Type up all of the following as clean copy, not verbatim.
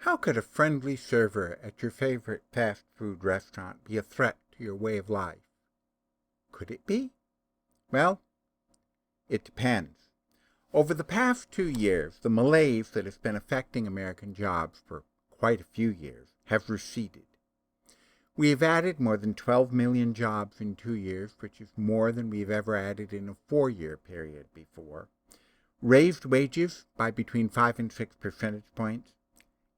How could a friendly server at your favorite fast food restaurant be a threat to your way of life? Could it be? Well, it depends. Over the past 2 years, the malaise that has been affecting American jobs for quite a few years have receded. We have added more than 12 million jobs in 2 years, which is more than we've ever added in a 4-year period before, raised wages by between 5 and 6 percentage points,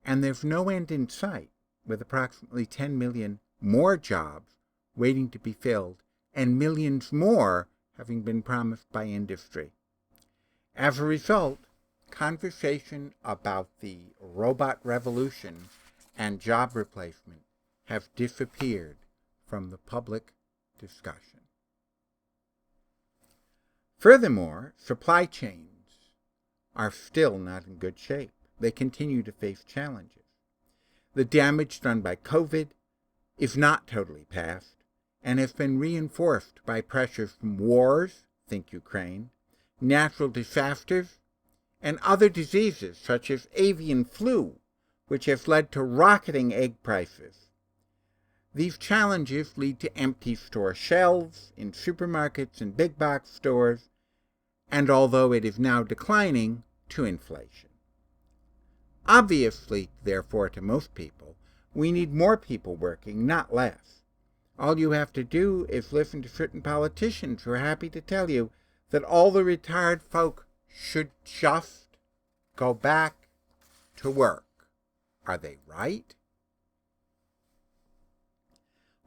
and there's no end in sight, with approximately 10 million more jobs waiting to be filled and millions more having been promised by industry. As a result, conversation about the robot revolution and job replacement have disappeared from the public discussion. Furthermore, supply chains are still not in good shape. They continue to face challenges. The damage done by COVID is not totally past and has been reinforced by pressures from wars, think Ukraine, natural disasters, and other diseases such as avian flu, which has led to rocketing egg prices. These challenges lead to empty store shelves in supermarkets and big box stores, and although it is now declining, to inflation. Obviously, therefore, to most people, we need more people working, not less. All you have to do is listen to certain politicians who are happy to tell you that all the retired folk should just go back to work. Are they right?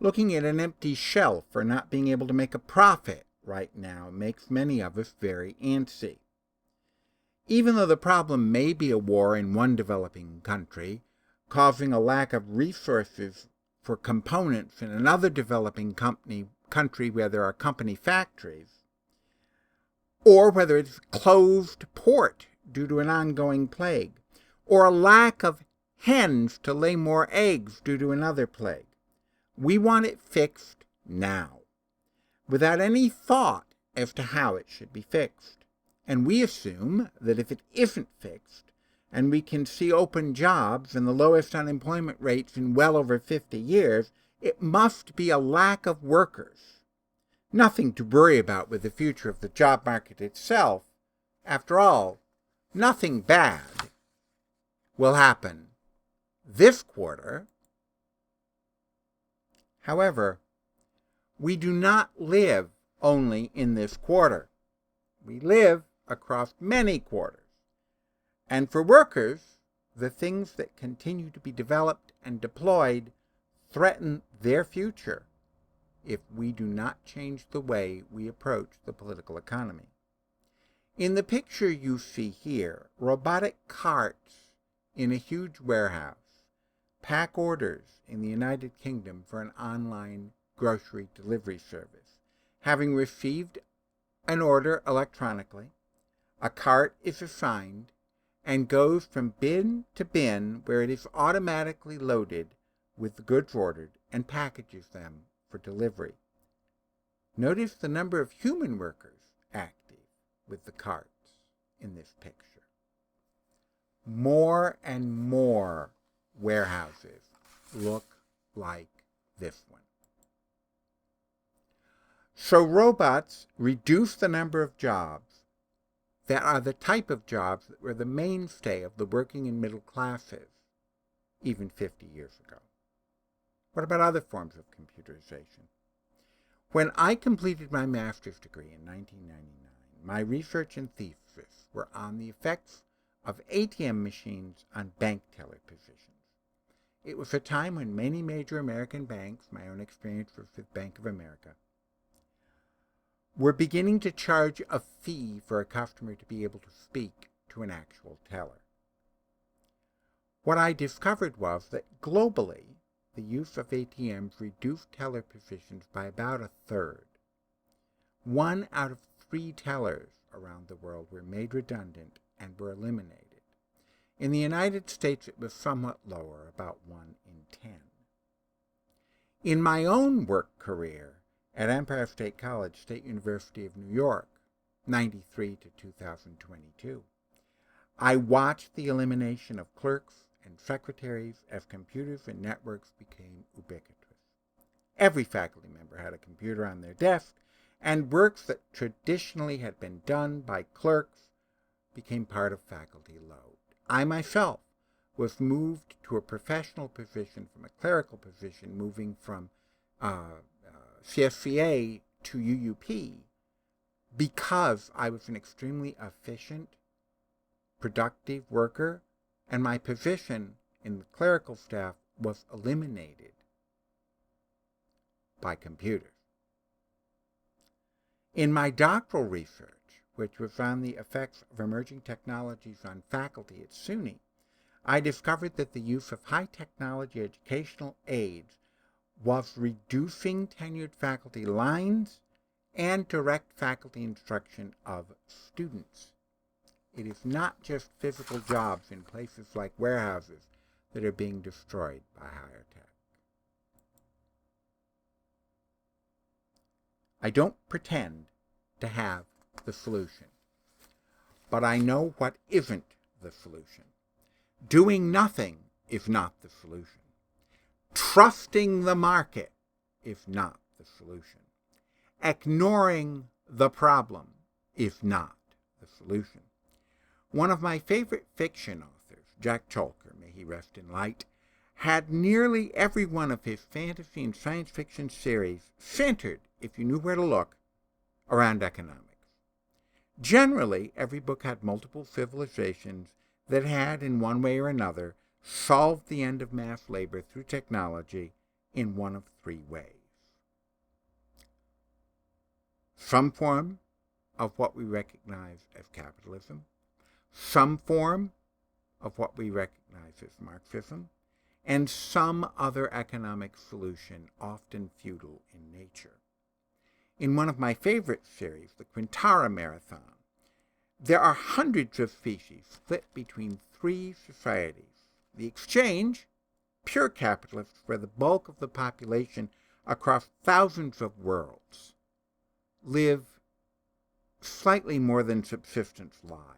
Looking at an empty shelf or not being able to make a profit right now makes many of us very antsy. Even though the problem may be a war in one developing country, causing a lack of resources for components in another developing country where there are company factories, or whether it's closed port due to an ongoing plague, or a lack of hens to lay more eggs due to another plague. We want it fixed now, without any thought as to how it should be fixed. And we assume that if it isn't fixed, and we can see open jobs and the lowest unemployment rates in well over 50 years, it must be a lack of workers. Nothing to worry about with the future of the job market itself. After all, nothing bad will happen this quarter. However, we do not live only in this quarter. We live across many quarters. And for workers, the things that continue to be developed and deployed threaten their future if we do not change the way we approach the political economy. In the picture you see here, robotic carts in a huge warehouse pack orders in the United Kingdom for an online grocery delivery service. Having received an order electronically, a cart is assigned and goes from bin to bin where it is automatically loaded with the goods ordered and packages them for delivery. Notice the number of human workers active with the carts in this picture. More and more warehouses look like this one. So robots reduce the number of jobs that are the type of jobs that were the mainstay of the working and middle classes even 50 years ago. What about other forms of computerization? When I completed my master's degree in 1999, my research and thesis were on the effects of ATM machines on bank teller positions. It was a time when many major American banks, my own experience was with Bank of America, were beginning to charge a fee for a customer to be able to speak to an actual teller. What I discovered was that globally, the use of ATMs reduced teller positions by about a third. 1 out of 3 tellers around the world were made redundant and were eliminated. In the United States, it was somewhat lower, about 1 in 10. In my own work career, at Empire State College, State University of New York, 93 to 2022. I watched the elimination of clerks and secretaries as computers and networks became ubiquitous. Every faculty member had a computer on their desk, and works that traditionally had been done by clerks became part of faculty load. I myself was moved to a professional position from a clerical position, moving from CSCA to UUP, because I was an extremely efficient, productive worker, and my position in the clerical staff was eliminated by computers. In my doctoral research, which was on the effects of emerging technologies on faculty at SUNY, I discovered that the use of high technology educational aids was reducing tenured faculty lines and direct faculty instruction of students. It is not just physical jobs in places like warehouses that are being destroyed by higher tech. I don't pretend to have the solution, but I know what isn't the solution. Doing nothing is not the solution. Trusting the market is not the solution. Ignoring the problem is not the solution. One of my favorite fiction authors, Jack Chalker, may he rest in light, had nearly every one of his fantasy and science fiction series centered, if you knew where to look, around economics. Generally, every book had multiple civilizations that had, in one way or another, solved the end of mass labor through technology in one of three ways. Some form of what we recognize as capitalism, some form of what we recognize as Marxism, and some other economic solution, often feudal in nature. In one of my favorite series, the Quintara Marathon, there are hundreds of species split between three societies. The exchange, pure capitalists, where the bulk of the population across thousands of worlds live slightly more than subsistence lives.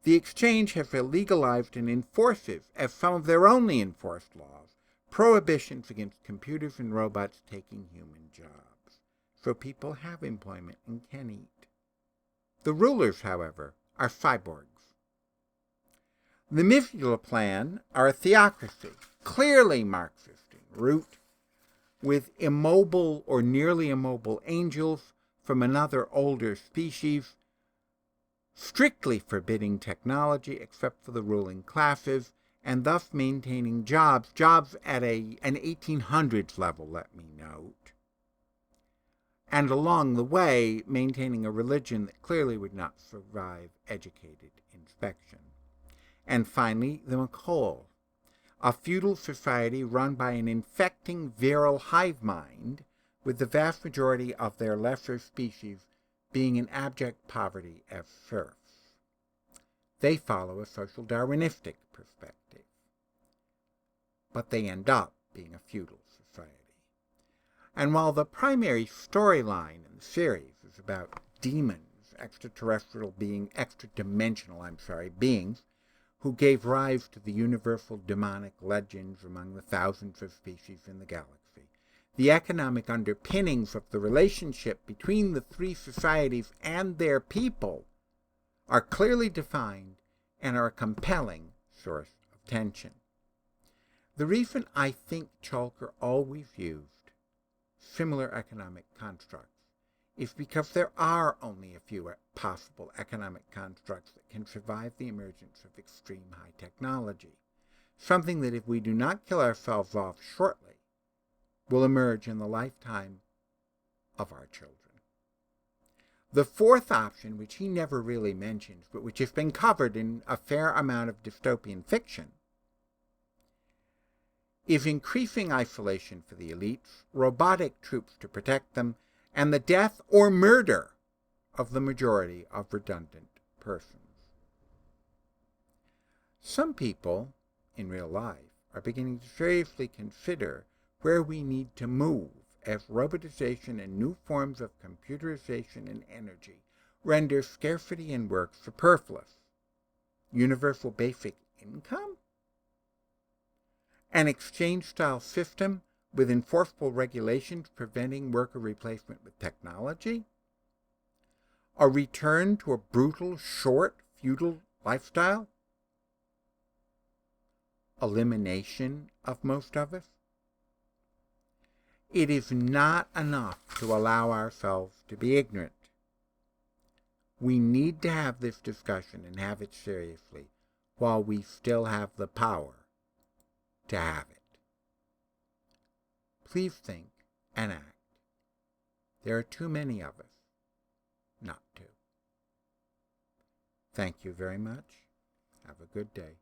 The exchange has illegalized and enforces, as some of their only enforced laws, prohibitions against computers and robots taking human jobs, so people have employment and can eat. The rulers, however, are cyborgs. The Mivula plan are a theocracy, clearly Marxist in root, with immobile or nearly immobile angels from another older species, strictly forbidding technology except for the ruling classes, and thus maintaining jobs at an 1800s level, let me note, and along the way maintaining a religion that clearly would not survive educated inspection. And finally, the Makol, a feudal society run by an infecting virile hive mind, with the vast majority of their lesser species being in abject poverty as serfs. They follow a social Darwinistic perspective, but they end up being a feudal society. And while the primary storyline in the series is about demons, extradimensional beings, who gave rise to the universal demonic legends among the thousands of species in the galaxy, the economic underpinnings of the relationship between the three societies and their people are clearly defined and are a compelling source of tension. The reason I think Chalker always used similar economic constructs is because there are only a few possible economic constructs that can survive the emergence of extreme high technology, something that, if we do not kill ourselves off shortly, will emerge in the lifetime of our children. The fourth option, which he never really mentions, but which has been covered in a fair amount of dystopian fiction, is increasing isolation for the elites, robotic troops to protect them, and the death or murder of the majority of redundant persons. Some people, in real life, are beginning to seriously consider where we need to move as robotization and new forms of computerization and energy render scarcity in work superfluous. Universal basic income? An exchange-style system with enforceable regulations preventing worker replacement with technology? A return to a brutal, short, feudal lifestyle? Elimination of most of us? It is not enough to allow ourselves to be ignorant. We need to have this discussion and have it seriously while we still have the power to have it. Please think and act. There are too many of us not to. Thank you very much. Have a good day.